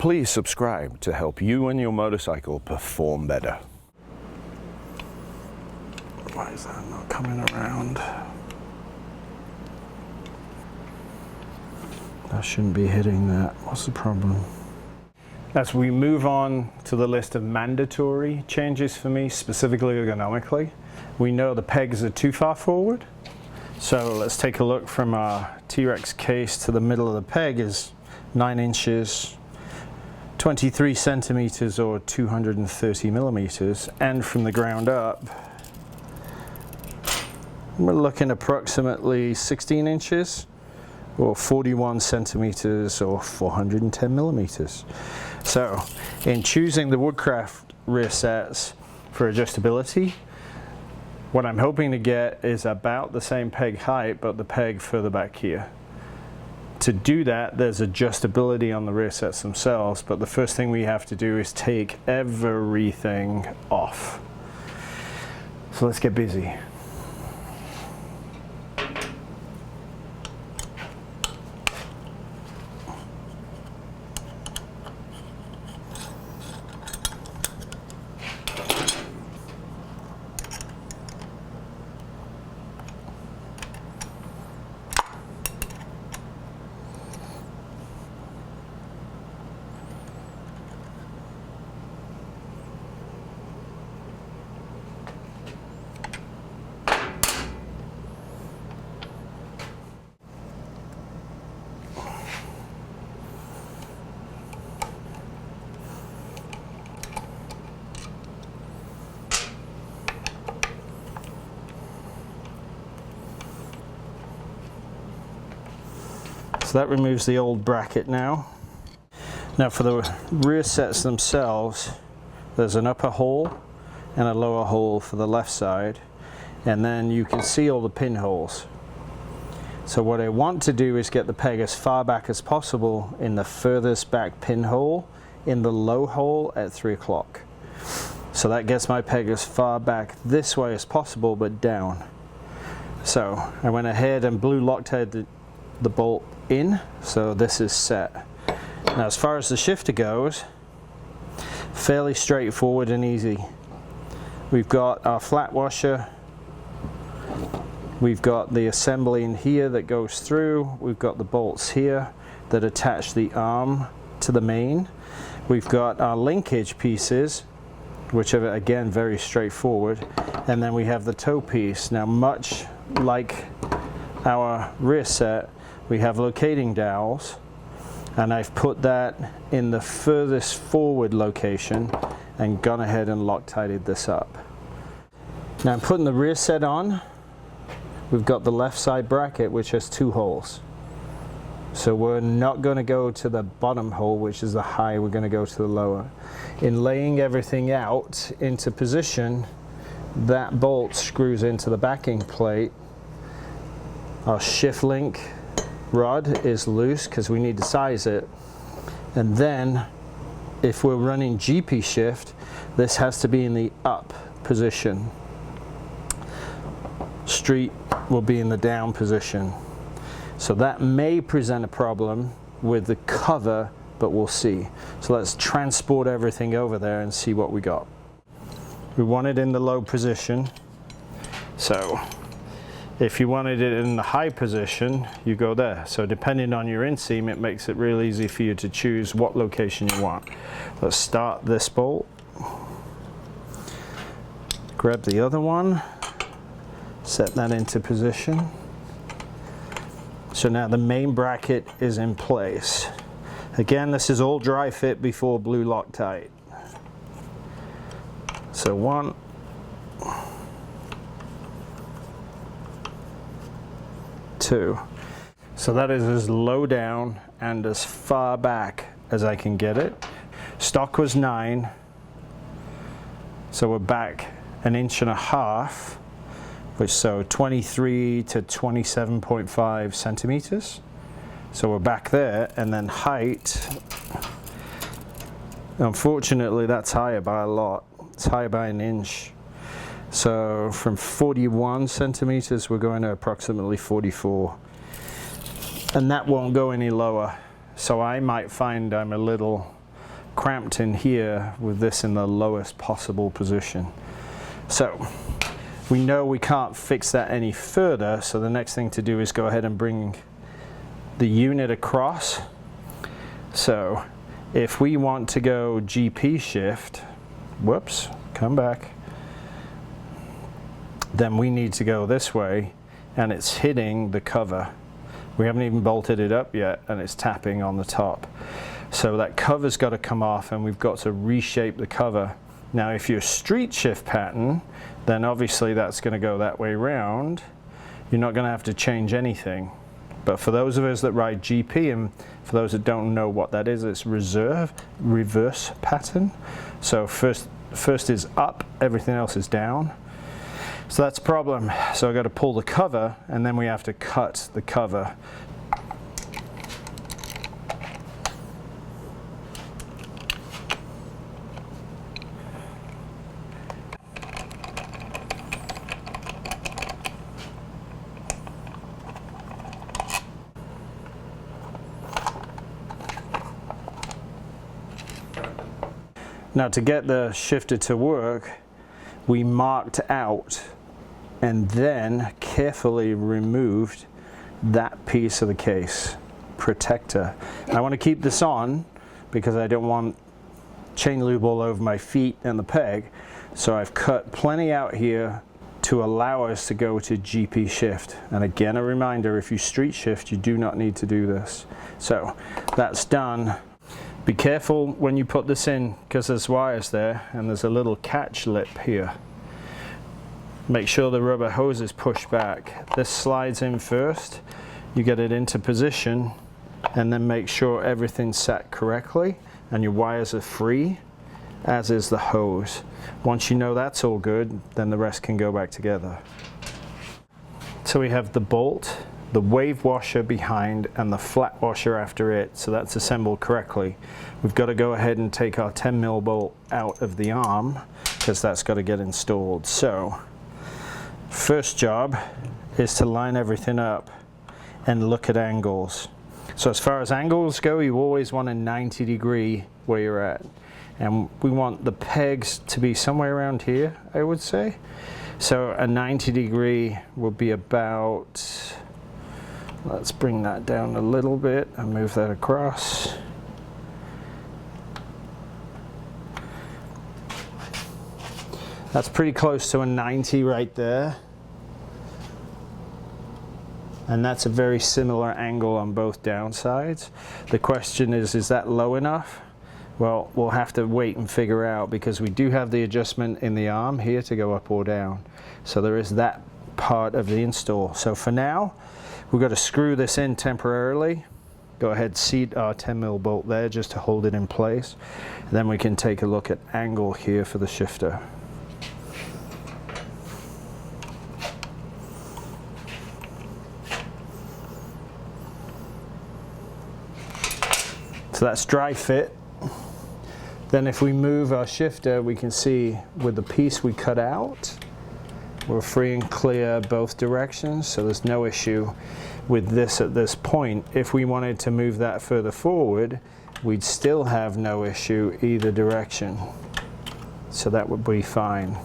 Please subscribe to help you and your motorcycle perform better. Why is that not coming around? I shouldn't be hitting that. What's the problem? As we move on to the list of mandatory changes for me, specifically ergonomically, we know the pegs are too far forward. So let's take a look from our T-Rex case to the middle of the peg is 9 inches, 23 centimeters or 230 millimeters. And from the ground up, we're looking approximately 16 inches or 41 centimeters or 410 millimeters. So in choosing the Woodcraft rear sets for adjustability, what I'm hoping to get is about the same peg height, but the peg further back here. To do that, there's adjustability on the rear sets themselves, but the first thing we have to do is take everything off. So let's get busy. So that removes the old bracket now. Now for the rear sets themselves, there's an upper hole and a lower hole for the left side, and then you can see all the pinholes. So what I want to do is get the peg as far back as possible in the furthest back pinhole in the low hole at 3 o'clock. So that gets my peg as far back this way as possible, but down. So I went ahead and blue Loctite the bolt in, so this is set. Now as far as the shifter goes, fairly straightforward and easy. We've got our flat washer, we've got the assembly in here that goes through, we've got the bolts here that attach the arm to the main, we've got our linkage pieces, which are again very straightforward, and then we have the toe piece. Now much like our rear set, we have locating dowels, and I've put that in the furthest forward location and gone ahead and Loctited this up. Now I'm putting the rear set on. We've got the left side bracket, which has 2 holes. So we're not going to go to the bottom hole, which is the high, we're going to go to the lower. In laying everything out into position, that bolt screws into the backing plate. Our shift link rod is loose because we need to size it, and then if we're running GP shift, this has to be in the up position. Street will be in the down position. So that may present a problem with the cover, but we'll see. So let's transport everything over there and see what we got. We want it in the low position, so if you wanted it in the high position, you go there. So depending on your inseam, it makes it real easy for you to choose what location you want. Let's start this bolt. Grab the other one, set that into position. So now the main bracket is in place. Again, this is all dry fit before blue Loctite. So 1, 2. So that is as low down and as far back as I can get it. Stock was 9, so we're back 1.5 inches, which so 23 to 27.5 centimeters. So we're back there, and then height, unfortunately that's higher by a lot. It's higher by 1 inch. So from 41 centimeters, we're going to approximately 44. And that won't go any lower. So I might find I'm a little cramped in here with this in the lowest possible position. So we know we can't fix that any further, so the next thing to do is go ahead and bring the unit across. So if we want to go GP shift, whoops, come back, then we need to go this way, and it's hitting the cover. We haven't even bolted it up yet, and it's tapping on the top. So that cover's got to come off, and we've got to reshape the cover. Now if you're street shift pattern, then obviously that's going to go that way round. You're not going to have to change anything. But for those of us that ride GP, and for those that don't know what that is, it's reverse pattern. So first is up, everything else is down. So that's a problem. So I've got to pull the cover, and then we have to cut the cover. Now to get the shifter to work, we marked out and then carefully removed that piece of the case protector. I want to keep this on because I don't want chain lube all over my feet and the peg, so I've cut plenty out here to allow us to go to GP shift. And again, a reminder, if you street shift, you do not need to do this. So that's done. Be careful when you put this in, because there's wires there and there's a little catch lip here. Make sure the rubber hose is pushed back. This slides in first, you get it into position, and then make sure everything's set correctly and your wires are free, as is the hose. Once you know that's all good, then the rest can go back together. So we have the bolt, the wave washer behind, and the flat washer after it, so that's assembled correctly. We've got to go ahead and take our 10mm bolt out of the arm, because that's got to get installed. So first job is to line everything up and look at angles. So as far as angles go, you always want a 90 degree where you're at, and we want the pegs to be somewhere around here, I would say. So a 90 degree will be about, let's bring that down a little bit and move that across. That's pretty close to a 90 right there. And that's a very similar angle on both downsides. The question is that low enough? Well, we'll have to wait and figure out, because we do have the adjustment in the arm here to go up or down. So there is that part of the install. So for now, we've got to screw this in temporarily. Go ahead, seat our 10mm bolt there just to hold it in place. And then we can take a look at angle here for the shifter. So that's dry fit. Then if we move our shifter, we can see with the piece we cut out, we're free and clear both directions, so there's no issue with this at this point. If we wanted to move that further forward, we'd still have no issue either direction. So that would be fine.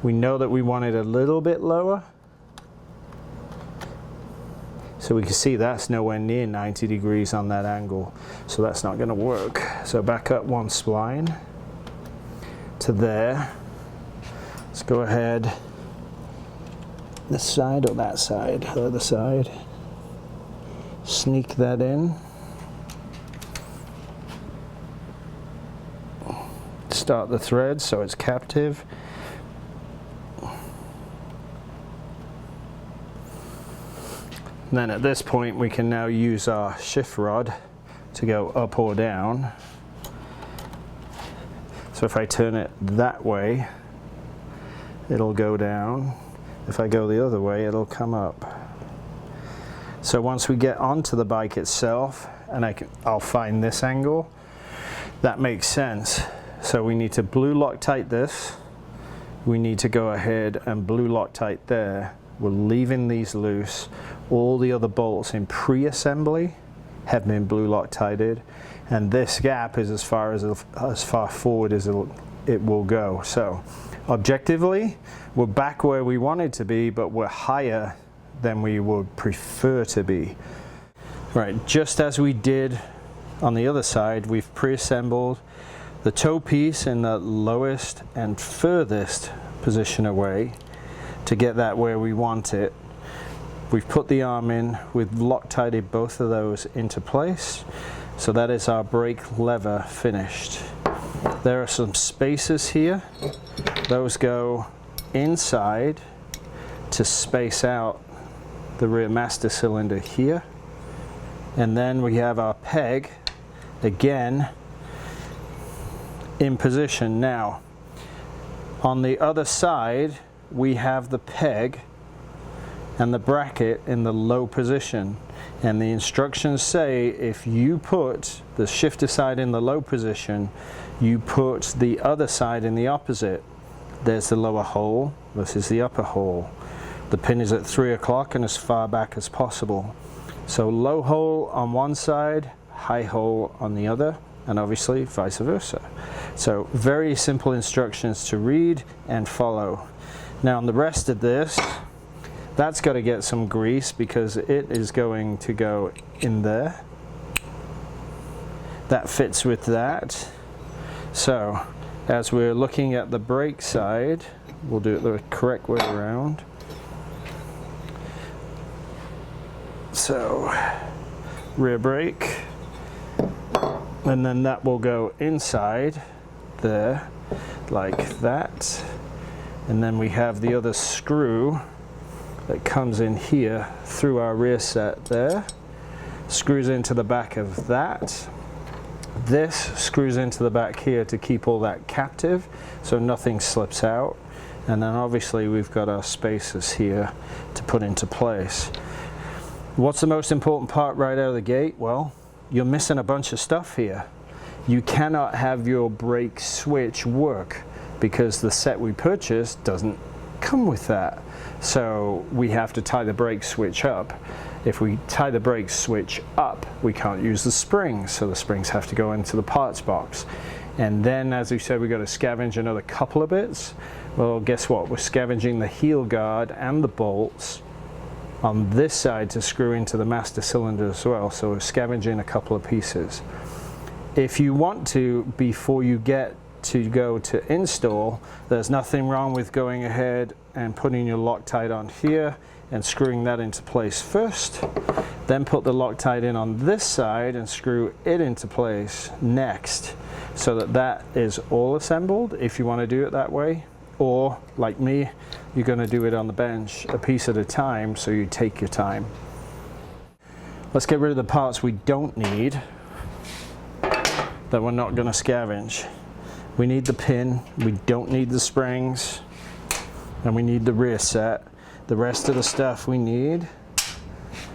We know that we want it a little bit lower. So we can see that's nowhere near 90 degrees on that angle. So that's not going to work. So back up one spline to there. Let's go ahead, this side or that side, the other side. Sneak that in. Start the thread so it's captive. Then at this point we can now use our shift rod to go up or down. So if I turn it that way, it'll go down. If I go the other way, it'll come up. So once we get onto the bike itself, and I'll find this angle, that makes sense. So we need to blue Loctite this. We need to go ahead and blue Loctite there. We're leaving these loose. All the other bolts in pre-assembly have been blue Loctited, and this gap is as far forward as it will go. So objectively, we're back where we wanted to be, but we're higher than we would prefer to be. Right, just as we did on the other side, we've pre-assembled the toe piece in the lowest and furthest position away to get that where we want it. We've put the arm in, we've Loctited both of those into place. So that is our brake lever finished. There are some spacers here. Those go inside to space out the rear master cylinder here. And then we have our peg, again, in position. Now, on the other side, we have the peg and the bracket in the low position, and the instructions say if you put the shifter side in the low position, you put the other side in the opposite. There's the lower hole, this is the upper hole. The pin is at 3 o'clock and as far back as possible. So low hole on one side, high hole on the other, and obviously vice versa. So very simple instructions to read and follow. Now on the rest of this, that's got to get some grease because it is going to go in there. That fits with that. So as we're looking at the brake side, we'll do it the correct way around. So rear brake, and then that will go inside there like that. And then we have the other screw that comes in here through our rear set there, screws into the back of that. This screws into the back here to keep all that captive so nothing slips out. And then obviously we've got our spacers here to put into place. What's the most important part right out of the gate? Well, you're missing a bunch of stuff here. You cannot have your brake switch work because the set we purchased doesn't come with that. So we have to tie the brake switch up. If we tie the brake switch up, we can't use the springs, so the springs have to go into the parts box. And then, as we said, we've got to scavenge another couple of bits. Well, guess what? We're scavenging the heel guard and the bolts on this side to screw into the master cylinder as well, so we're scavenging a couple of pieces. If you want to, before you get to go to install, there's nothing wrong with going ahead and putting your Loctite on here and screwing that into place first, then put the Loctite in on this side and screw it into place next, so that that is all assembled if you want to do it that way. Or like me, you're going to do it on the bench a piece at a time, so you take your time. Let's get rid of the parts we don't need that we're not going to scavenge. We need the pin, we don't need the springs, and we need the rear set. The rest of the stuff we need.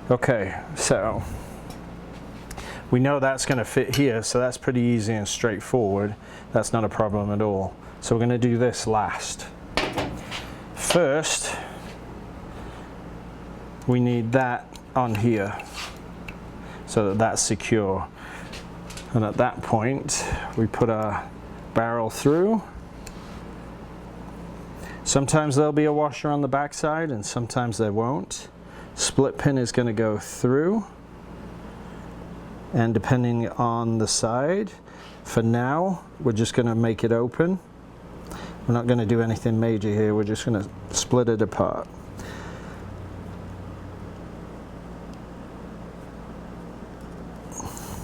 Okay, so we know that's going to fit here, so that's pretty easy and straightforward. That's not a problem at all. So we're going to do this last. First, we need that on here so that that's secure. And at that point, we put our barrel through. Sometimes there'll be a washer on the back side and sometimes there won't. Split pin is going to go through, and depending on the side, for now we're just going to make it open. We're not going to do anything major here, we're just going to split it apart.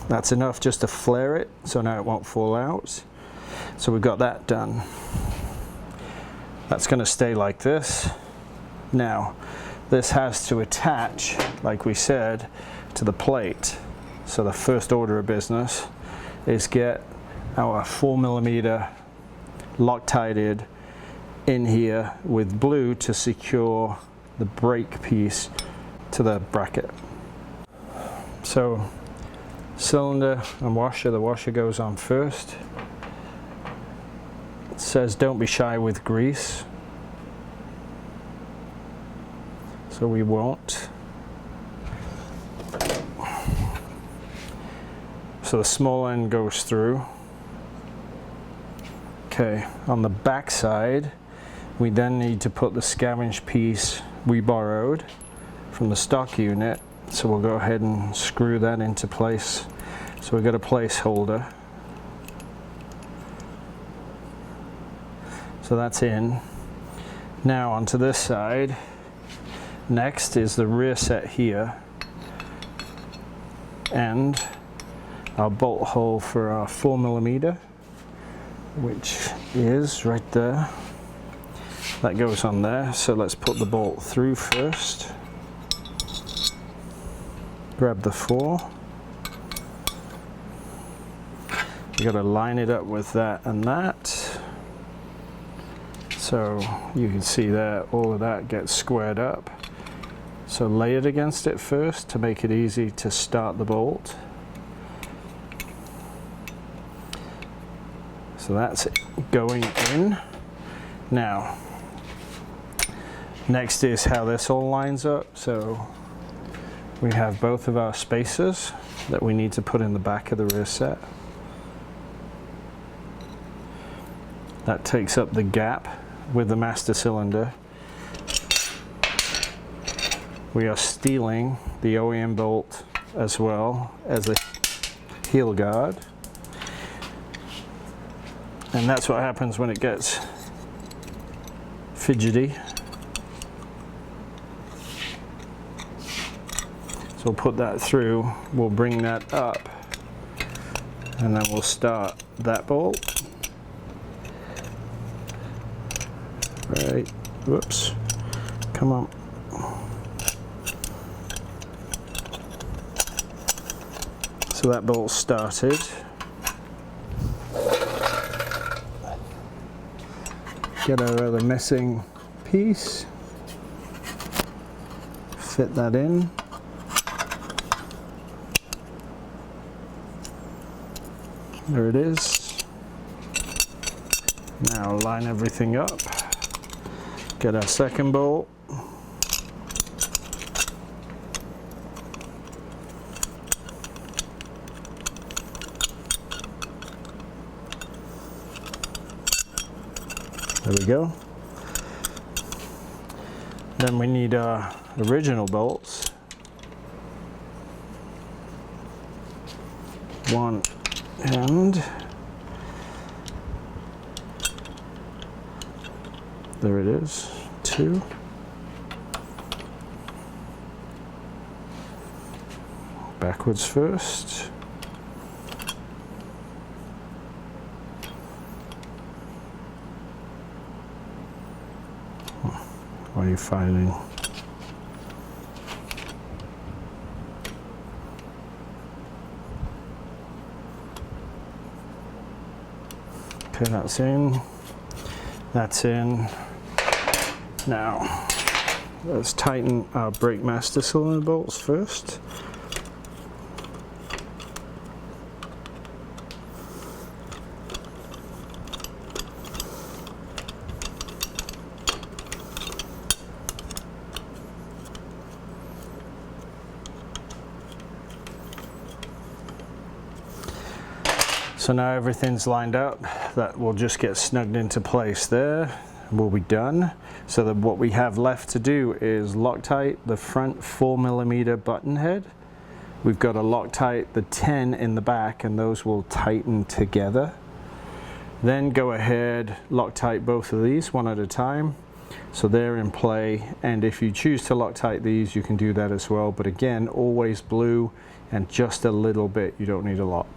That's enough just to flare it so now it won't fall out. So we've got that done. That's going to stay like this. Now, this has to attach, like we said, to the plate. So the first order of business is get our 4mm Loctited in here with blue to secure the brake piece to the bracket. So cylinder and washer, the washer goes on first. It says don't be shy with grease, so we won't. So So the small end goes through. Okay, on the back side, we then need to put the scavenged piece we borrowed from the stock unit. So we'll go ahead and screw that into place. So we've got a placeholder. So that's in. Now onto this side. Next is the rear set here. And our bolt hole for our 4mm, which is right there. That goes on there. So let's put the bolt through first. Grab the 4. You got to line it up with that and that. So you can see there, all of that gets squared up. So lay it against it first to make it easy to start the bolt. So that's going in. Now, next is how this all lines up. So we have both of our spacers that we need to put in the back of the rear set. That takes up the gap with the master cylinder. We are stealing the OEM bolt as well as a heel guard. And that's what happens when it gets fidgety. So we'll put that through, we'll bring that up, and then we'll start that bolt. Right, whoops, come on. So that bolt started. Get our other missing piece, fit that in. There it is. Now line everything up. Get our second bolt. There we go. Then we need our original bolts. One and there it is. 2. Backwards first. What are you finding? Okay, that's in. That's in. Now, let's tighten our brake master cylinder bolts first. So now everything's lined up. That will just get snugged into place there. We'll be done. So that what we have left to do is Loctite the front 4mm button head. We've got to Loctite the 10 in the back, and those will tighten together. Then go ahead, Loctite both of these one at a time. So they're in play, and if you choose to Loctite these, you can do that as well. But again, always blue and just a little bit, you don't need a lot.